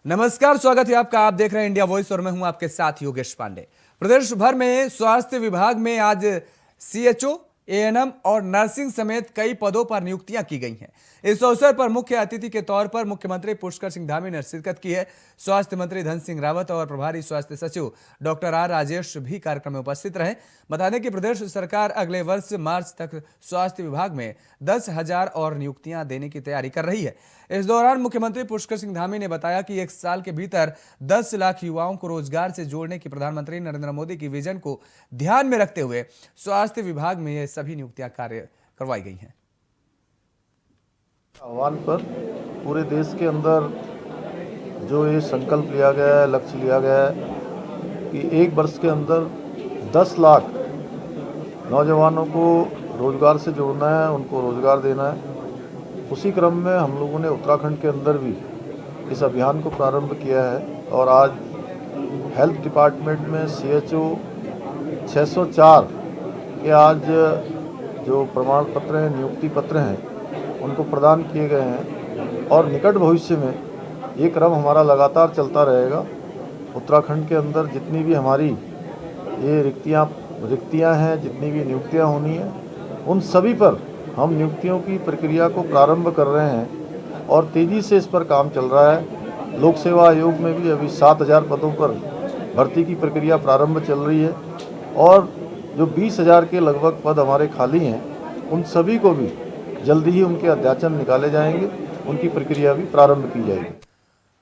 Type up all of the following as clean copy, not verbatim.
नमस्कार, स्वागत है आपका। आप देख रहे हैं इंडिया वॉइस और मैं हूं आपके साथ योगेश पांडे। प्रदेश भर में स्वास्थ्य विभाग में आज सीएचओ, एएनएम और नर्सिंग समेत कई पदों पर नियुक्तियां की गई हैं। इस अवसर पर मुख्य अतिथि के तौर पर मुख्यमंत्री पुष्कर सिंह धामी ने शिरकत की है। स्वास्थ्य मंत्री धन सिंह रावत और प्रभारी स्वास्थ्य सचिव डॉक्टर आर राजेश भी कार्यक्रम में उपस्थित रहे। बता दें कि प्रदेश सरकार अगले वर्ष मार्च तक स्वास्थ्य विभाग में 10,000 और नियुक्तियां देने की तैयारी कर रही है। इस दौरान मुख्यमंत्री पुष्कर सिंह धामी ने बताया कि एक साल के भीतर 10 लाख युवाओं को रोजगार से जोड़ने की प्रधानमंत्री नरेंद्र मोदी की विजन को ध्यान में रखते हुए स्वास्थ्य विभाग में ये सभी नियुक्तियां कार्य करवाई गई हैं। आह्वान पर पूरे देश के अंदर जो ये संकल्प लिया गया है, लक्ष्य लिया गया है कि एक वर्ष के अंदर 10 लाख नौजवानों को रोजगार से जोड़ना है, उनको रोजगार देना है। उसी क्रम में हम लोगों ने उत्तराखंड के अंदर भी इस अभियान को प्रारंभ किया है और आज हेल्थ डिपार्टमेंट में सीएचओ 604 के आज जो प्रमाण पत्र हैं, नियुक्ति पत्र हैं, उनको प्रदान किए गए हैं और निकट भविष्य में ये क्रम हमारा लगातार चलता रहेगा। उत्तराखंड के अंदर जितनी भी हमारी ये रिक्तियाँ हैं, जितनी भी नियुक्तियाँ होनी हैं, उन सभी पर हम नियुक्तियों की प्रक्रिया को प्रारंभ कर रहे हैं और तेज़ी से इस पर काम चल रहा है। लोक सेवा आयोग में भी अभी 7,000 पदों पर भर्ती की प्रक्रिया प्रारंभ चल रही है और जो 20,000 के लगभग पद हमारे खाली हैं, उन सभी को भी जल्दी ही उनके अध्याचन निकाले जाएंगे, उनकी प्रक्रिया भी प्रारंभ की जाएगी।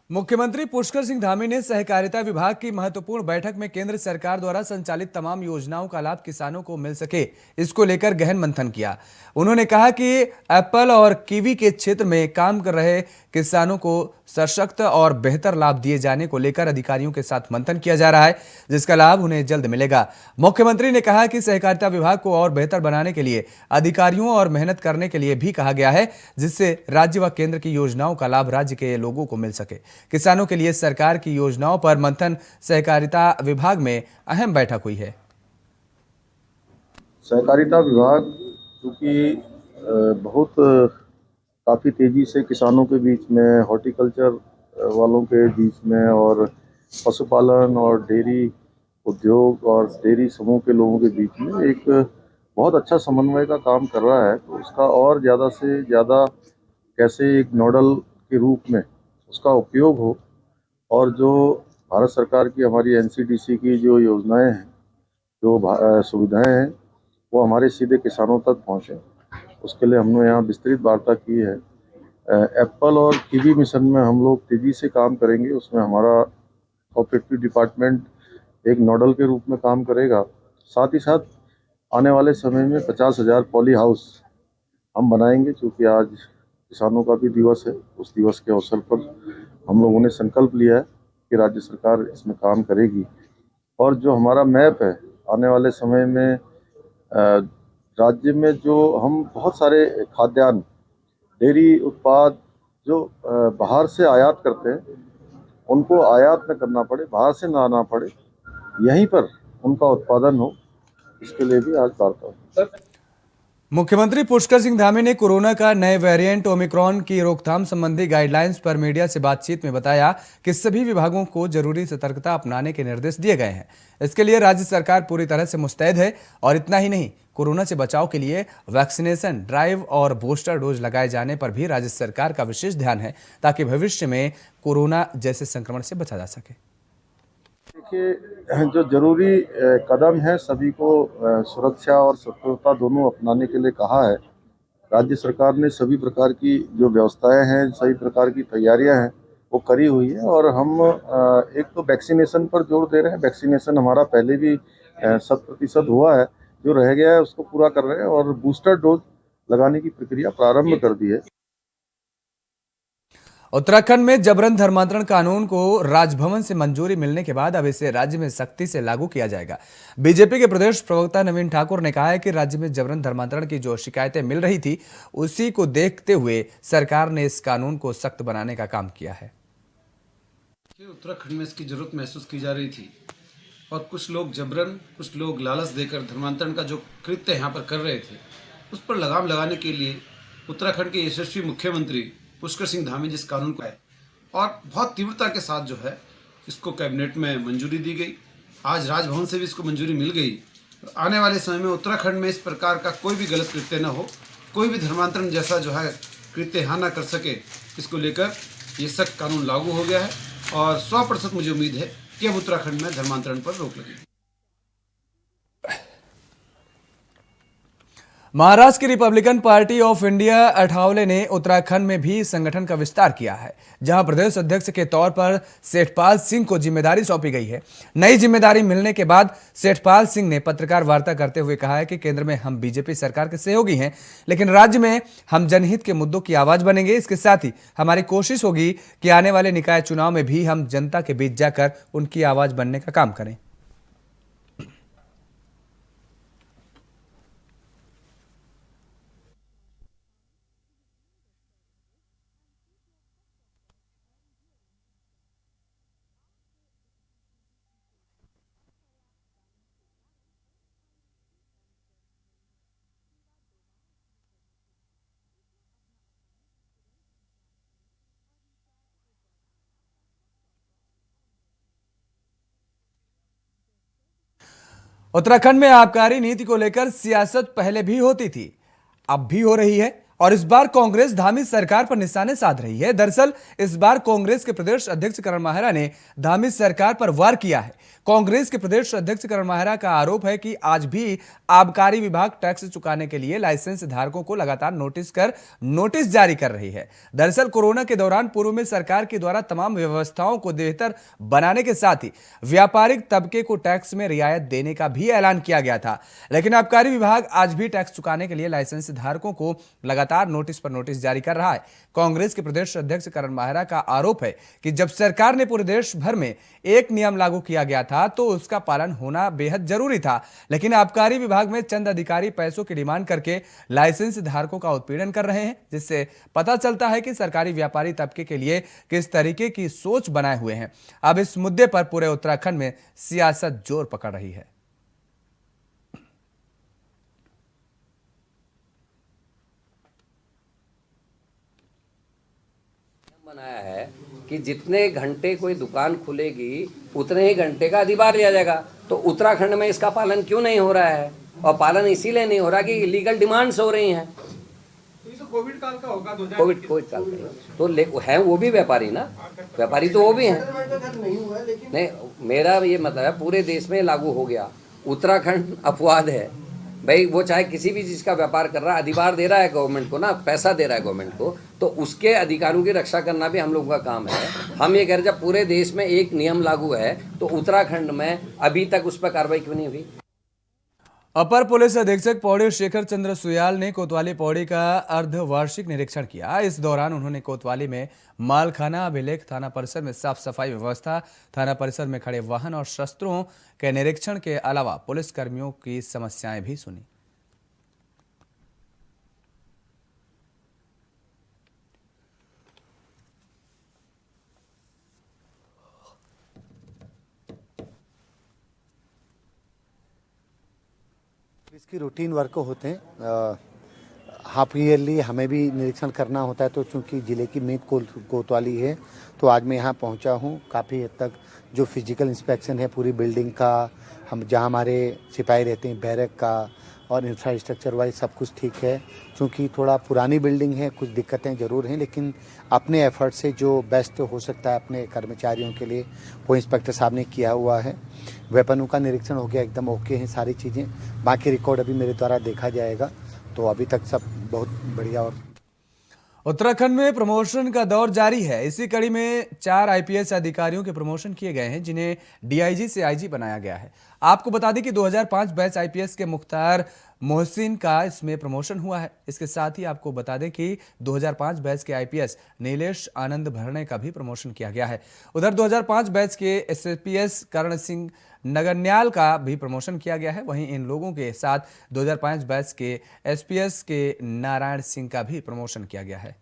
मुख्यमंत्री पुष्कर सिंह धामी ने सहकारिता विभाग की महत्वपूर्ण बैठक में केंद्र सरकार द्वारा संचालित तमाम योजनाओं का लाभ किसानों को मिल सके, इसको लेकर गहन मंथन किया। उन्होंने कहा कि एप्पल और कीवी के क्षेत्र में काम कर रहे किसानों को सशक्त और बेहतर लाभ दिए जाने को लेकर अधिकारियों के साथ मंथन किया जा रहा है, जिसका लाभ उन्हें जल्द मिलेगा। मुख्यमंत्री ने कहा कि सहकारिता विभाग को और बेहतर बनाने के लिए अधिकारियों और मेहनत करने के लिए भी कहा गया है, जिससे राज्य व केंद्र की योजनाओं का लाभ राज्य के लोगों को मिल सके। किसानों के लिए सरकार की योजनाओं पर मंथन सहकारिता विभाग में अहम बैठक हुई है। सहकारिता विभाग क्योंकि बहुत काफ़ी तेज़ी से किसानों के बीच में, हॉर्टिकल्चर वालों के बीच में और पशुपालन और डेयरी उद्योग और डेयरी समूह के लोगों के बीच में एक बहुत अच्छा समन्वय का काम कर रहा है। तो उसका और ज़्यादा से ज़्यादा कैसे एक नोडल के रूप में उसका उपयोग हो और जो भारत सरकार की, हमारी एनसीडीसी की जो योजनाएं हैं, जो सुविधाएं हैं, वो हमारे सीधे किसानों तक पहुँचें, उसके लिए हमने यहाँ विस्तृत वार्ता की है। एप्पल और कीवी मिशन में हम लोग तेज़ी से काम करेंगे। उसमें हमारा कोऑपरेटिव डिपार्टमेंट एक नोडल के रूप में काम करेगा। साथ ही साथ आने वाले समय में 50,000 पॉली हाउस हम बनाएंगे, क्योंकि आज किसानों का भी दिवस है। उस दिवस के अवसर पर हम लोगों ने संकल्प लिया है कि राज्य सरकार इसमें काम करेगी। और जो हमारा मैप है, आने वाले समय में राज्य में जो हम बहुत सारे खाद्यान्न, डेयरी उत्पाद जो बाहर से आयात करते हैं, उनको आयात न करना पड़े, बाहर से ना आना पड़े, यहीं पर उनका उत्पादन हो, इसके लिए भी आज वार्ता हुई। मुख्यमंत्री पुष्कर सिंह धामी ने कोरोना का नए वेरिएंट ओमिक्रॉन की रोकथाम संबंधी गाइडलाइंस पर मीडिया से बातचीत में बताया कि सभी विभागों को जरूरी सतर्कता अपनाने के निर्देश दिए गए हैं। इसके लिए राज्य सरकार पूरी तरह से मुस्तैद है और इतना ही नहीं, कोरोना से बचाव के लिए वैक्सीनेशन ड्राइव और बूस्टर डोज लगाए जाने पर भी राज्य सरकार का विशेष ध्यान है, ताकि भविष्य में कोरोना जैसे संक्रमण से बचा जा सके। देखिए, जो जरूरी कदम है, सभी को सुरक्षा और सतर्कता दोनों अपनाने के लिए कहा है। राज्य सरकार ने सभी प्रकार की जो व्यवस्थाएं हैं, सभी प्रकार की तैयारियां हैं, वो करी हुई है और हम एक तो वैक्सीनेशन पर जोर दे रहे हैं। वैक्सीनेशन हमारा पहले भी 100% हुआ है, जो रह गया है उसको पूरा कर रहे हैं और बूस्टर डोज लगाने की प्रक्रिया प्रारंभ कर दी है। उत्तराखंड में जबरन धर्मांतरण कानून को राजभवन से मंजूरी मिलने के बाद अब इसे राज्य में सख्ती से लागू किया जाएगा। बीजेपी के प्रदेश प्रवक्ता नवीन ठाकुर ने कहा है कि राज्य में जबरन धर्मांतरण की जो शिकायतें मिल रही थी, उसी को देखते हुए सरकार ने इस कानून को सख्त बनाने का काम किया है। उत्तराखंड में इसकी जरूरत महसूस की जा रही थी और कुछ लोग जबरन, कुछ लोग लालच देकर धर्मांतरण का जो कृत्य यहाँ पर कर रहे थे, उस पर लगाम लगाने के लिए उत्तराखंड के यशस्वी मुख्यमंत्री पुष्कर सिंह धामी जिस कानून को है और बहुत तीव्रता के साथ जो है इसको कैबिनेट में मंजूरी दी गई। आज राजभवन से भी इसको मंजूरी मिल गई। आने वाले समय में उत्तराखंड में इस प्रकार का कोई भी गलत कृत्य न हो, कोई भी धर्मांतरण जैसा जो है कृत्य यहाँ न कर सके, इसको लेकर ये सख्त कानून लागू हो गया है और 100% मुझे उम्मीद है कि अब उत्तराखंड में धर्मांतरण पर रोक लगेगी। महाराष्ट्र की Republican party of India Athawale ने उत्तराखंड में भी संगठन का विस्तार किया है, जहां प्रदेश अध्यक्ष के तौर पर सेठपाल सिंह को जिम्मेदारी सौंपी गई है। नई जिम्मेदारी मिलने के बाद सेठपाल सिंह ने पत्रकार वार्ता करते हुए कहा है कि केंद्र में हम बीजेपी सरकार के सहयोगी हैं, लेकिन राज्य में हम जनहित के मुद्दों की आवाज बनेंगे। इसके साथ ही हमारी कोशिश होगी कि आने वाले निकाय चुनाव में भी हम जनता के बीच जाकर उनकी आवाज बनने का काम करें। उत्तराखंड में आबकारी नीति को लेकर सियासत पहले भी होती थी, अब भी हो रही है और इस बार कांग्रेस धामी सरकार पर निशाने साध रही है। दरअसल इस बार कांग्रेस के प्रदेश अध्यक्ष करण माहेरा ने धामी सरकार पर वार किया है। कांग्रेस के प्रदेश अध्यक्ष करण माहेरा का आरोप है कि आज भी आबकारी विभाग टैक्स चुकाने के लिए लाइसेंस धारकों को लगातार नोटिस जारी कर रही है। दरअसल कोरोना के दौरान पूर्व में सरकार के द्वारा तमाम व्यवस्थाओं को बेहतर बनाने के साथ ही व्यापारिक तबके को टैक्स में रियायत देने का भी ऐलान किया गया था, लेकिन आबकारी विभाग आज भी टैक्स चुकाने के लिए लाइसेंस धारकों को लगातार नोटिस पर नोटिस जारी कर रहा है। कांग्रेस के प्रदेश अध्यक्ष करण माहेरा का आरोप है कि जब सरकार ने पूरे देश भर में एक नियम लागू किया गया था तो उसका पालन होना बेहद जरूरी था, लेकिन आबकारी विभाग में चंद अधिकारी पैसों की डिमांड करके लाइसेंस धारकों का उत्पीड़न कर रहे हैं, जिससे पता चलता है कि सरकारी व्यापारी तबके के लिए किस तरीके की सोच बनाए हुए हैं। अब इस मुद्दे पर पूरे उत्तराखंड में सियासत जोर पकड़ रही है। बनाया है कि जितने घंटे कोई दुकान खुलेगी उतने ही घंटे का अधिभार लिया जाएगा। तो उत्तराखंड में इसका पालन क्यों नहीं हो रहा है? और पालन इसीलिए नहीं हो रहा कि इलीगल डिमांड्स हो रही हैं। तो कोविड काल का होगा, कोविड काल का तो है, वो भी व्यापारी ना, व्यापारी तो वो भी हैं। नहीं, मेरा ये मतलब है पूरे देश में लागू हो गया, उत्तराखंड अपवाद है भाई। वो चाहे किसी भी चीज़ का व्यापार कर रहा है, अधिभार दे रहा है गवर्नमेंट को ना, पैसा दे रहा है गवर्नमेंट को, तो उसके अधिकारों की रक्षा करना भी हम लोगों का काम है। हम ये कह रहे जब पूरे देश में एक नियम लागू है तो उत्तराखंड में अभी तक उस पर कार्रवाई क्यों नहीं हुई? अपर पुलिस अधीक्षक पौड़ी शेखर चंद्र सुयाल ने कोतवाली पौड़ी का अर्धवार्षिक निरीक्षण किया। इस दौरान उन्होंने कोतवाली में मालखाना अभिलेख, थाना परिसर में साफ सफाई व्यवस्था, थाना परिसर में खड़े वाहन और शस्त्रों के निरीक्षण के अलावा पुलिस कर्मियों की समस्याएं भी सुनी। इसकी रूटीन वर्क होते हैं। हाफ ईयरली हमें भी निरीक्षण करना होता है, तो चूंकि ज़िले की मेन कोतवाली है तो आज मैं यहाँ पहुँचा हूँ। काफ़ी हद तक जो फिजिकल इंस्पेक्शन है पूरी बिल्डिंग का, हम जहाँ हमारे सिपाही रहते हैं बैरक का और इंफ्रास्ट्रक्चर वाइज सब कुछ ठीक है। चूँकि थोड़ा पुरानी बिल्डिंग है, कुछ दिक्कतें ज़रूर हैं, लेकिन अपने एफर्ट से जो बेस्ट हो सकता है अपने कर्मचारियों के लिए वो इंस्पेक्टर साहब ने किया हुआ है। वेपनों का निरीक्षण हो गया, एकदम ओके हैं सारी चीज़ें। बाकी रिकॉर्ड अभी मेरे द्वारा देखा जाएगा, तो अभी तक सब बहुत बढ़िया। और उत्तराखंड में प्रमोशन का दौर जारी है। इसी कड़ी में 4 आईपीएस अधिकारियों के प्रमोशन किए गए हैं, जिन्हें डीआईजी से आईजी बनाया गया है। आपको बता दें कि 2005 बैच आईपीएस के मुख्तार मोहसिन का इसमें प्रमोशन हुआ है। इसके साथ ही आपको बता दें कि 2005 बैच के आईपीएस नीलेश आनंद भरणे का भी प्रमोशन किया गया है। उधर 2005 बैच के एसपीएस करण सिंह नगरन्याल का भी प्रमोशन किया गया है। वहीं इन लोगों के साथ 2005 बैच के एसपीएस के नारायण सिंह का भी प्रमोशन किया गया है।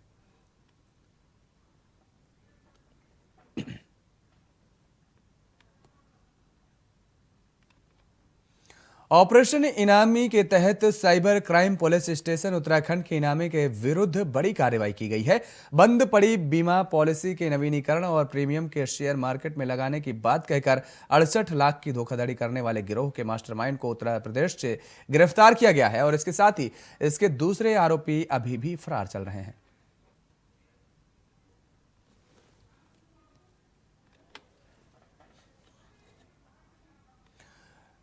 ऑपरेशन इनामी के तहत cyber crime police station Uttarakhand के इनामी के विरुद्ध बड़ी कार्रवाई की गई है। बंद पड़ी बीमा पॉलिसी के नवीनीकरण और प्रीमियम के शेयर मार्केट में लगाने की बात कहकर 68 लाख की धोखाधड़ी करने वाले गिरोह के मास्टरमाइंड को उत्तर प्रदेश से गिरफ्तार किया गया है और इसके साथ ही इसके दूसरे आरोपी अभी भी फरार चल रहे हैं।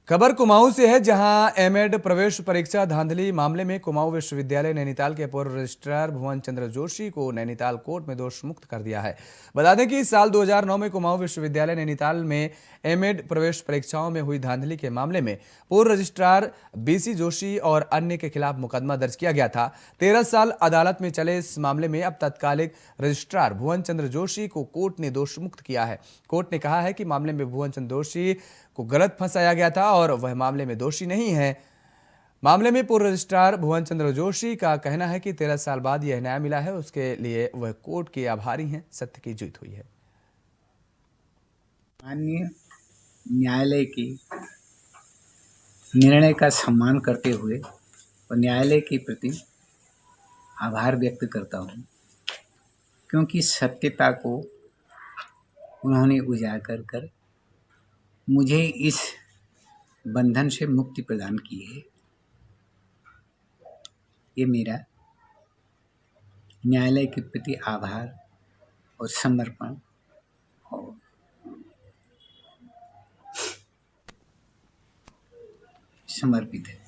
खबर कुमाऊं से है, जहां एमएड प्रवेश परीक्षा धांधली मामले में कुमाऊं विश्वविद्यालय नैनीताल के पूर्व रजिस्ट्रार भुवन चंद्र जोशी को नैनीताल कोर्ट में दोष मुक्त कर दिया है। बता दें कि साल 2009 में कुमाऊं विश्वविद्यालय नैनीताल में एमएड प्रवेश परीक्षाओं में हुई धांधली के मामले में पूर्व रजिस्ट्रार बीसी जोशी और अन्य के खिलाफ मुकदमा दर्ज किया गया था। 13 साल अदालत में चले इस मामले में अब तत्कालिक रजिस्ट्रार भुवन चंद्र जोशी को कोर्ट ने दोष मुक्त किया है। कोर्ट ने कहा है कि मामले में भुवन चंद्र जोशी को गलत फंसाया गया था और वह मामले में दोषी नहीं है। मामले में पूर्व रजिस्ट्रार भुवन चंद्र जोशी का कहना है कि 13 साल बाद यह न्याय मिला है, उसके लिए वह कोर्ट के आभारी हैं। सत्य की जीत हुई है। माननीय न्यायालय के निर्णय का सम्मान करते हुए और न्यायालय के प्रति आभार व्यक्त करता हूँ, क्योंकि सत्यता को उन्होंने उजागर कर मुझे इस बंधन से मुक्ति प्रदान की है। ये मेरा न्यायालय के प्रति आभार और समर्पण और समर्पित है।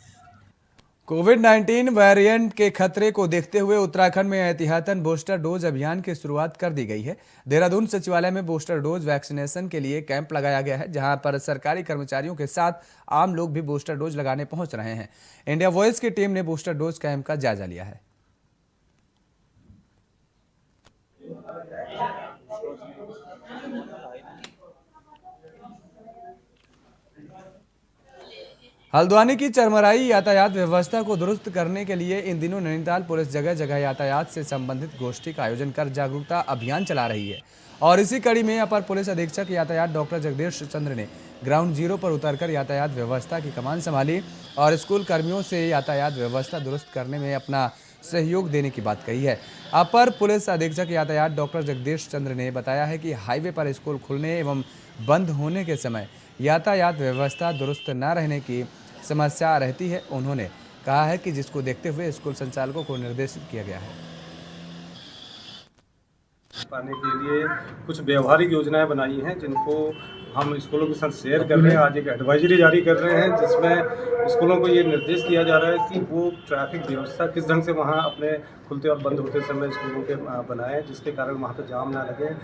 कोविड-19 वेरिएंट के खतरे को देखते हुए उत्तराखंड में एहतियातन बूस्टर डोज अभियान की शुरुआत कर दी गई है। देहरादून सचिवालय में बूस्टर डोज वैक्सीनेशन के लिए कैंप लगाया गया है, जहां पर सरकारी कर्मचारियों के साथ आम लोग भी बूस्टर डोज लगाने पहुंच रहे हैं। इंडिया वॉइस की टीम ने बूस्टर डोज कैंप का जायजा लिया है। हल्द्वानी की चरमराई यातायात व्यवस्था को दुरुस्त करने के लिए इन दिनों नैनीताल पुलिस जगह जगह यातायात से संबंधित गोष्ठी का आयोजन कर जागरूकता अभियान चला रही है। और इसी कड़ी में अपर पुलिस अधीक्षक यातायात डॉक्टर जगदीश चंद्र ने ग्राउंड जीरो पर उतरकर यातायात व्यवस्था की कमान संभाली और स्कूल कर्मियों से यातायात व्यवस्था दुरुस्त करने में अपना सहयोग देने की बात कही है। अपर पुलिस अधीक्षक यातायात डॉक्टर जगदीश चंद्र ने बताया है कि हाईवे पर स्कूल खुलने एवं बंद होने के समय यातायात व्यवस्था दुरुस्त न रहने की समस्या रहती है। उन्होंने कहा है कि जिसको देखते हुए स्कूल संचालकों को निर्देशित किया गया है। पाने के लिए कुछ व्यवहारिक योजनाएं बनाई हैं, जिनको हम स्कूलों के साथ शेयर कर रहे हैं। आज एक एडवाइजरी जारी कर रहे हैं, जिसमें स्कूलों को ये निर्देश दिया जा रहा है कि वो ट्रैफिक व्यवस्था किस ढंग से वहाँ अपने खुलते और बंद होते समय स्कूलों के बनाएं, जिसके कारण वहाँ पर जाम ना लगे।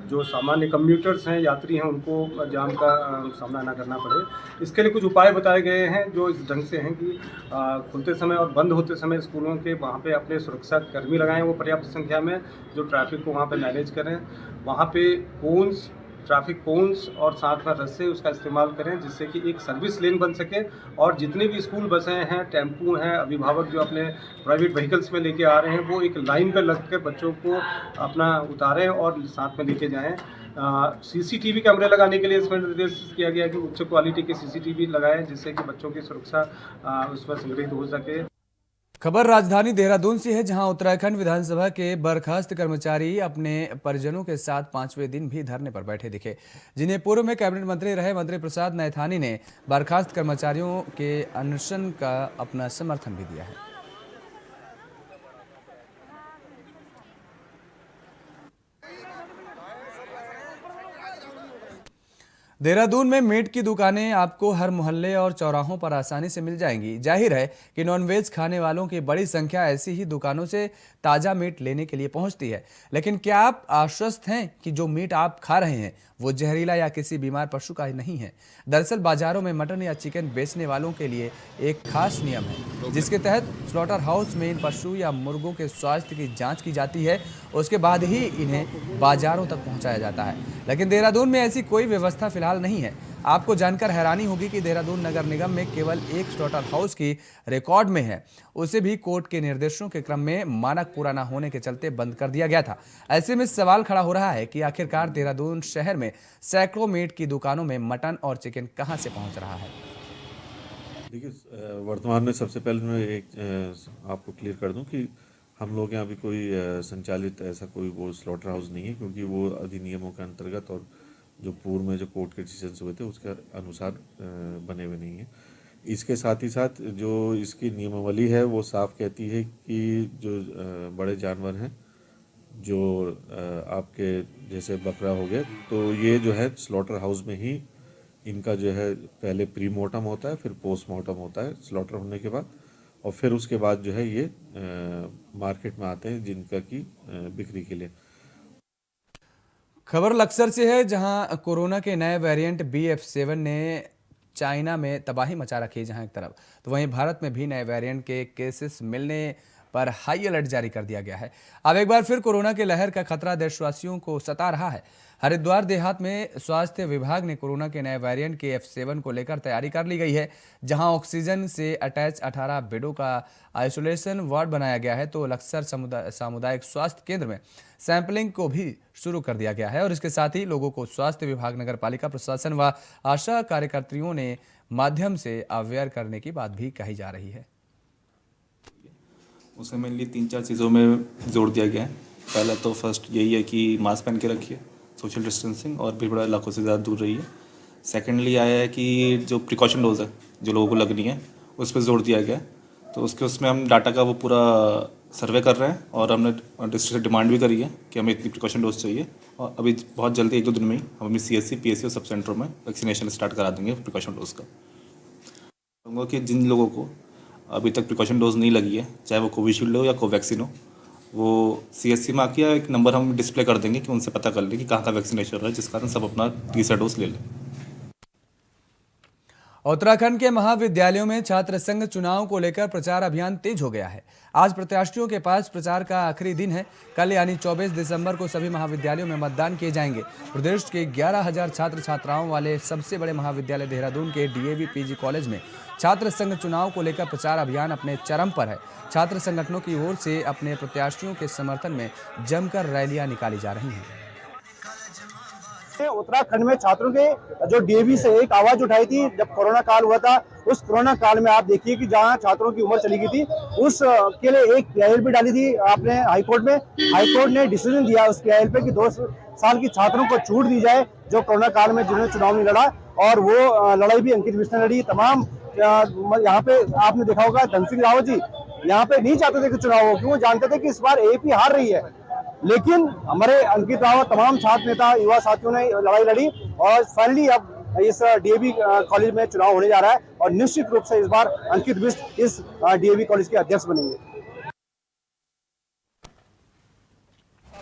जो सामान्य कम्यूटर्स हैं, यात्री हैं, उनको जाम का सामना ना करना पड़े। इसके लिए कुछ उपाय बताए गए हैं जो इस ढंग से हैं कि खुलते समय और बंद होते समय स्कूलों के वहाँ पे अपने सुरक्षा कर्मी लगाएं, वो पर्याप्त संख्या में, जो ट्रैफिक को वहाँ पे मैनेज करें। वहाँ पे कोन्स, ट्रैफिक कोन्स और साथ में रस्से उसका इस्तेमाल करें, जिससे कि एक सर्विस लेन बन सके। और जितने भी स्कूल बसें हैं, टेम्पू हैं, अभिभावक जो अपने प्राइवेट व्हीकल्स में लेके आ रहे हैं, वो एक लाइन पर लग कर बच्चों को अपना उतारें और साथ में लेके जाएं। सीसीटीवी कैमरे लगाने के लिए इसमें निर्देश किया गया कि उच्च क्वालिटी के सीसीटीवी लगाएं, जिससे कि बच्चों की सुरक्षा उसमें संग्रहित हो सके। खबर राजधानी देहरादून से है, जहां उत्तराखंड विधानसभा के बर्खास्त कर्मचारी अपने परिजनों के साथ 5वें दिन भी धरने पर बैठे दिखे, जिन्हें पूर्व में कैबिनेट मंत्री रहे मंत्री प्रसाद नैथानी ने बर्खास्त कर्मचारियों के अनशन का अपना समर्थन भी दिया है। देहरादून में मीट की दुकानें आपको हर मोहल्ले और चौराहों पर आसानी से मिल जाएंगी। जाहिर है कि नॉनवेज खाने वालों की बड़ी संख्या ऐसी ही दुकानों से ताज़ा मीट लेने के लिए पहुंचती है। लेकिन क्या आप आश्वस्त हैं कि जो मीट आप खा रहे हैं वो जहरीला या किसी बीमार पशु का नहीं है? दरअसल बाजारों में मटन या चिकन बेचने वालों के लिए एक खास नियम है, जिसके तहत स्लॉटर हाउस में इन पशु या मुर्गों के स्वास्थ्य की जांच की जाती है। उसके बाद ही इन्हें बाजारों तक पहुंचाया जाता है। लेकिन देहरादून में ऐसी कोई व्यवस्था फिलहाल नहीं है। आपको जानकर हैरानी होगी कि देहरादून नगर निगम में केवल एक स्लॉटर हाउस की रिकॉर्ड में है, उसे भी कोर्ट के निर्देशों के क्रम में मानक पूरा न होने के चलते बंद कर दिया गया था। ऐसे में सवाल खड़ा हो रहा है कि आखिरकार देहरादून शहर में सैकड़ों मीट की दुकानों में मटन और चिकन कहां से पहुंच रहा है। देखिए वर्तमान में सबसे पहले मैं एक आपको क्लियर कर दूं कि हम लोग यहाँ भी कोई संचालित ऐसा कोई वो स्लॉटर हाउस नहीं है, क्योंकि वो अधिनियमों के अंतर्गत और जो पूर्व में जो कोर्ट के डिसीजन हुए थे उसके अनुसार बने हुए नहीं हैं। इसके साथ ही साथ जो इसकी नियमावली है वो साफ कहती है कि जो बड़े जानवर हैं, जो आपके जैसे बकरा हो गया, तो ये जो है स्लॉटर हाउस में ही इनका जो है पहले प्री मोर्टम होता है, फिर पोस्ट मोर्टम होता है स्लॉटर होने के बाद, और फिर उसके बाद जो है ये मार्केट में आते हैं जिनका की बिक्री के लिए। खबर लक्सर से है, जहां कोरोना के नए वेरिएंट BF7 ने चाइना में तबाही मचा रखी है जहां एक तरफ, तो वहीं भारत में भी नए वेरिएंट के केसेस मिलने पर हाई अलर्ट जारी कर दिया गया है। अब एक बार फिर कोरोना के लहर का खतरा देशवासियों को सता रहा है। हरिद्वार देहात में स्वास्थ्य विभाग ने कोरोना के नए वेरिएंट के F7 को लेकर तैयारी कर ली गई है। जहां ऑक्सीजन से अटैच 18 बेडों का आइसोलेशन वार्ड बनाया गया है, तो लक्सर सामुदायिक स्वास्थ्य केंद्र में सैंपलिंग को भी शुरू कर दिया गया है और इसके साथ ही लोगों को स्वास्थ्य विभाग, नगर पालिका प्रशासन व आशा कार्यकर्तियों ने माध्यम से अवेयर करने की बात भी कही जा रही है। उसमें मेनली 3-4 चीज़ों में जोड़ दिया गया है। पहला तो फर्स्ट यही है कि मास्क पहन के रखिए, सोशल डिस्टेंसिंग, और भीड़ भाड़ इलाकों से ज़्यादा दूर रहिए। सेकेंडली आया है कि जो प्रिकॉशन डोज है जो लोगों को लगनी है उस पर जोर दिया गया है। तो उसमें हम डाटा का वो पूरा सर्वे कर रहे हैं और हमने डिस्ट्रिक्ट से डिमांड भी करी है कि हमें इतनी प्रिकॉशन डोज चाहिए, और अभी बहुत जल्दी 1-2 दिन में ही हम अपनी CSC, PSC और सब सेंटरों में वैक्सीनेशन स्टार्ट करा देंगे प्रिकॉशन डोज का। कहूँगा कि जिन लोगों को अभी तक प्रिकॉशन डोज नहीं लगी है, चाहे वो कोविशील्ड हो या कोवैक्सीन हो, वो CSC में आके एक नंबर हम डिस्प्ले कर देंगे कि उनसे पता कर लें कि कहाँ का वैक्सीनेशन हो रहा है, जिस कारण सब अपना तीसरा डोज ले लें। उत्तराखंड के महाविद्यालयों में छात्र संघ चुनाव को लेकर प्रचार अभियान तेज हो गया है। आज प्रत्याशियों के पास प्रचार का आखिरी दिन है। कल यानी 24 दिसंबर को सभी महाविद्यालयों में मतदान किए जाएंगे। प्रदेश के 11,000 छात्र छात्राओं वाले सबसे बड़े महाविद्यालय देहरादून के DAV PG कॉलेज में छात्र संघ चुनाव को लेकर प्रचार अभियान अपने चरम पर है। छात्र संगठनों की ओर से अपने प्रत्याशियों के समर्थन में जमकर रैलियां निकाली जा रही हैं। उत्तराखंड में छात्रों के जो DAV से एक आवाज उठाई थी जब कोरोना काल हुआ था, उस कोरोना काल में आप देखिए कि जहां छात्रों की उम्र चली गई थी, उस के लिए एक PIL भी डाली थी आपने हाईकोर्ट में। हाईकोर्ट ने डिसीजन दिया उस PIL पे कि 2 साल की छात्रों को छूट दी जाए जो कोरोना काल में जिन्होंने चुनाव नहीं लड़ा, और वो लड़ाई भी अंकित बिष्ट ने लड़ी। तमाम यहाँ पे आपने देखा होगा धन सिंह रावत जी यहाँ पे नहीं चाहते थे कि चुनाव हो, क्यों? जानते थे कि इस बार AP हार रही है, लेकिन हमारे अंकित रावत, तमाम छात्र नेता, युवा साथियों ने लड़ाई लड़ी और फाइनली अब इस DAV कॉलेज में चुनाव होने जा रहा है और निश्चित रूप से इस बार अंकित बिष्ट इस DAV कॉलेज के अध्यक्ष बनेंगे।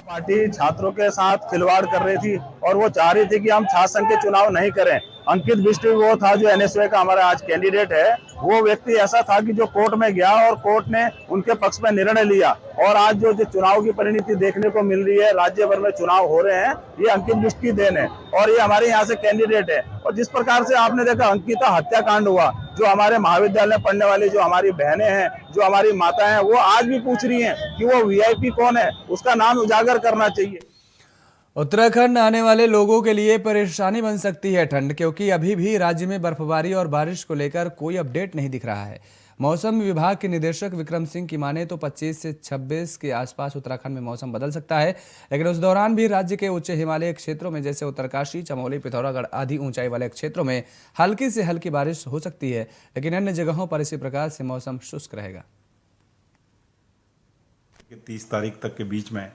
पार्टी छात्रों के साथ खिलवाड़ कर रही थी और वो चाह रही थी कि हम छात्र संघ के चुनाव नहीं करें। अंकित बिष्ट वो था जो NSY का हमारा आज कैंडिडेट है, वो व्यक्ति ऐसा था कि जो कोर्ट में गया और कोर्ट ने उनके पक्ष में निर्णय लिया, और आज जो चुनाव की परिणति देखने को मिल रही है, राज्य भर में चुनाव हो रहे हैं, ये अंकित बिष्ट की देन है और ये हमारे यहाँ से कैंडिडेट है। और जिस प्रकार से आपने देखा अंकिता हत्याकांड हुआ, जो हमारे महाविद्यालय में पढ़ने वाली जो हमारी बहनें हैं, जो हमारी माता हैं, वो आज भी पूछ रही हैं कि वो VIP कौन है, उसका नाम उजागर करना चाहिए। उत्तराखंड आने वाले लोगों के लिए परेशानी बन सकती है ठंड, क्योंकि अभी भी राज्य में बर्फबारी और बारिश को लेकर कोई अपडेट नहीं दिख रहा है। मौसम विभाग के निदेशक विक्रम सिंह की माने तो 25 से 26 के आसपास उत्तराखंड में मौसम बदल सकता है, लेकिन उस दौरान भी राज्य के उच्च हिमालय क्षेत्रों में जैसे उत्तरकाशी, चमोली, पिथौरागढ़ आदि ऊंचाई वाले क्षेत्रों में हल्की से हल्की बारिश हो सकती है, लेकिन अन्य जगहों पर इसी प्रकार से मौसम शुष्क रहेगा। 30 तारीख तक के बीच में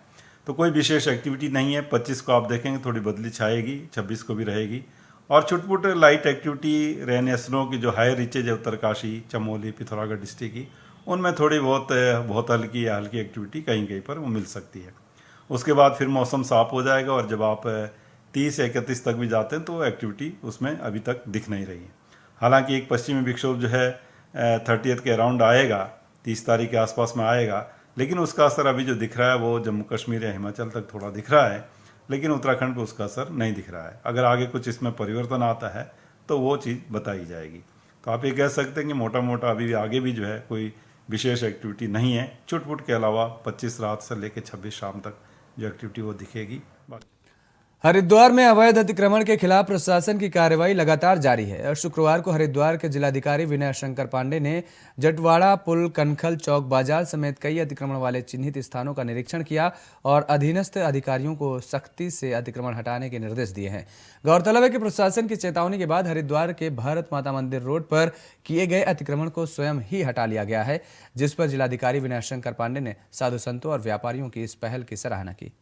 तो कोई विशेष एक्टिविटी नहीं है। 25 को आप देखेंगे थोड़ी बदली छाएगी, 26 को भी रहेगी, और छुटपुट लाइट एक्टिविटी रेन स्नो की जो हाई रीचेज है उत्तरकाशी, चमोली, पिथौरागढ़ डिस्ट्रिक्ट की, उनमें थोड़ी बहुत हल्की या हल्की एक्टिविटी कहीं कहीं पर वो मिल सकती है। उसके बाद फिर मौसम साफ हो जाएगा और जब आप 30 या 31 तक भी जाते हैं तो एक्टिविटी उसमें अभी तक दिख नहीं रही है। हालांकि एक पश्चिमी विक्षोभ जो है 30 के अराउंड आएगा, 30 तारीख के आसपास में आएगा, लेकिन उसका असर अभी जो दिख रहा है वो जम्मू कश्मीर या हिमाचल तक थोड़ा दिख रहा है, लेकिन उत्तराखंड पे उसका असर नहीं दिख रहा है। अगर आगे कुछ इसमें परिवर्तन आता है तो वो चीज़ बताई जाएगी। तो आप ये कह सकते हैं कि मोटा मोटा अभी आगे भी जो है कोई विशेष एक्टिविटी नहीं है। छुटपुट के अलावा 25 रात से लेकर 26 शाम तक जो एक्टिविटी वो दिखेगी। हरिद्वार में अवैध अतिक्रमण के खिलाफ प्रशासन की कार्रवाई लगातार जारी है और शुक्रवार को हरिद्वार के जिलाधिकारी विनय शंकर पांडे ने जटवाड़ा पुल, कनखल चौक बाजार समेत कई अतिक्रमण वाले चिन्हित स्थानों का निरीक्षण किया और अधीनस्थ अधिकारियों को सख्ती से अतिक्रमण हटाने के निर्देश दिए हैं। गौरतलब है कि प्रशासन की चेतावनी के बाद हरिद्वार के भारत माता मंदिर रोड पर किए गए अतिक्रमण को स्वयं ही हटा लिया गया है, जिस पर जिलाधिकारी विनय शंकर पांडे ने साधु संतों और व्यापारियों की इस पहल की सराहना की।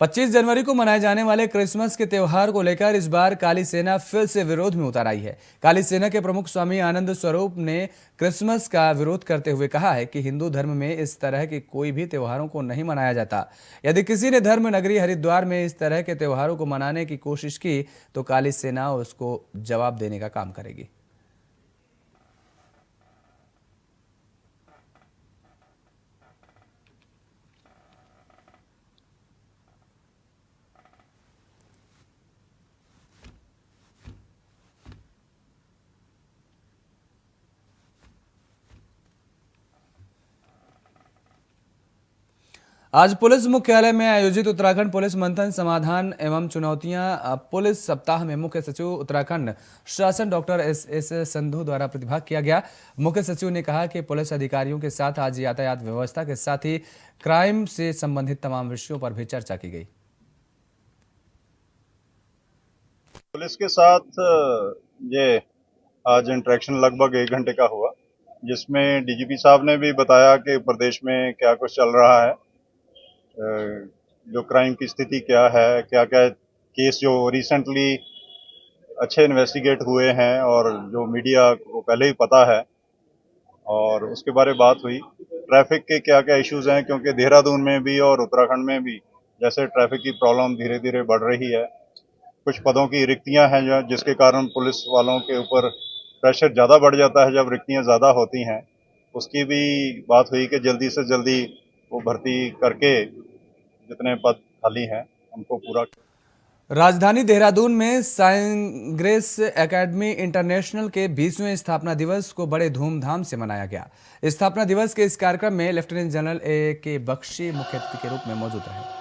पच्चीस जनवरी को मनाए जाने वाले क्रिसमस के त्यौहार को लेकर इस बार काली सेना फिर से विरोध में उतर आई है। काली सेना के प्रमुख स्वामी आनंद स्वरूप ने क्रिसमस का विरोध करते हुए कहा है कि हिंदू धर्म में इस तरह के कोई भी त्योहारों को नहीं मनाया जाता। यदि किसी ने धर्म नगरी हरिद्वार में इस तरह के त्योहारों को मनाने की कोशिश की तो काली सेना उसको जवाब देने का काम करेगी। आज पुलिस मुख्यालय में आयोजित उत्तराखंड पुलिस मंथन समाधान एवं चुनौतियां पुलिस सप्ताह में मुख्य सचिव उत्तराखंड शासन डॉक्टर एस संधू द्वारा प्रतिभाग किया गया। मुख्य सचिव ने कहा कि पुलिस अधिकारियों के साथ आज यातायात व्यवस्था के साथ ही क्राइम से संबंधित तमाम विषयों पर भी चर्चा की गई। पुलिस के साथ ये आज इंटरेक्शन लगभग 1 घंटे का हुआ, जिसमें डीजीपी साहब ने भी बताया कि प्रदेश में क्या कुछ चल रहा है, जो क्राइम की स्थिति क्या है, क्या क्या केस जो रिसेंटली अच्छे इन्वेस्टिगेट हुए हैं और जो मीडिया को पहले ही पता है, और उसके बारे में बात हुई। ट्रैफिक के क्या क्या इश्यूज हैं, क्योंकि देहरादून में भी और उत्तराखंड में भी जैसे ट्रैफिक की प्रॉब्लम धीरे धीरे बढ़ रही है, कुछ पदों की रिक्तियां हैं जो जिसके कारण पुलिस वालों के ऊपर प्रेशर ज़्यादा बढ़ जाता है जब रिक्तियां ज़्यादा होती हैं। उसकी भी बात हुई कि जल्दी से जल्दी वो भर्ती करके जितने पद खाली हैं उनको पूरा। राजधानी देहरादून में साइंग्रेस एकेडमी इंटरनेशनल के 20वें स्थापना दिवस को बड़े धूमधाम से मनाया गया। स्थापना दिवस के इस कार्यक्रम में लेफ्टिनेंट जनरल A.K. बख्शी मुख्य अतिथि के रूप में मौजूद रहे।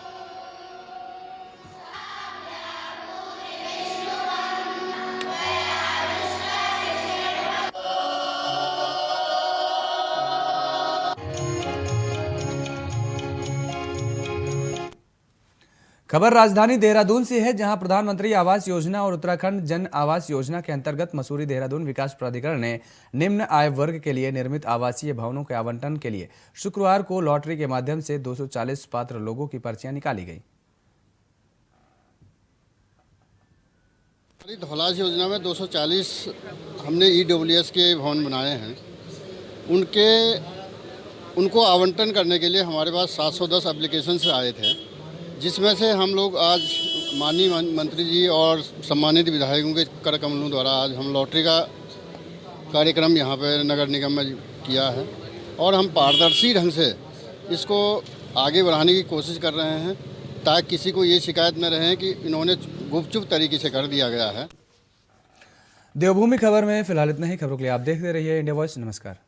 खबर राजधानी देहरादून से है, जहां प्रधानमंत्री आवास योजना और उत्तराखंड जन आवास योजना के अंतर्गत मसूरी देहरादून विकास प्राधिकरण ने निम्न आय वर्ग के लिए निर्मित आवासीय भवनों के आवंटन के लिए शुक्रवार को लॉटरी के माध्यम से 240 पात्र लोगों की पर्चियां निकाली गई। धौलास योजना में 240 हमने EWS के भवन बनाए हैं। उनको आवंटन करने के लिए हमारे पास 710 एप्लीकेशन से आए थे, जिसमें से हम लोग आज माननीय मंत्री जी और सम्मानित विधायकों के कर कमलों द्वारा आज हम लॉटरी का कार्यक्रम यहाँ पे नगर निगम में किया है और हम पारदर्शी ढंग से इसको आगे बढ़ाने की कोशिश कर रहे हैं, ताकि किसी को ये शिकायत न रहे कि इन्होंने गुपचुप तरीके से कर दिया गया है। देवभूमि खबर में फिलहाल इतना ही। खबरों के लिए आप देखते रहिए इंडिया वॉइस। नमस्कार।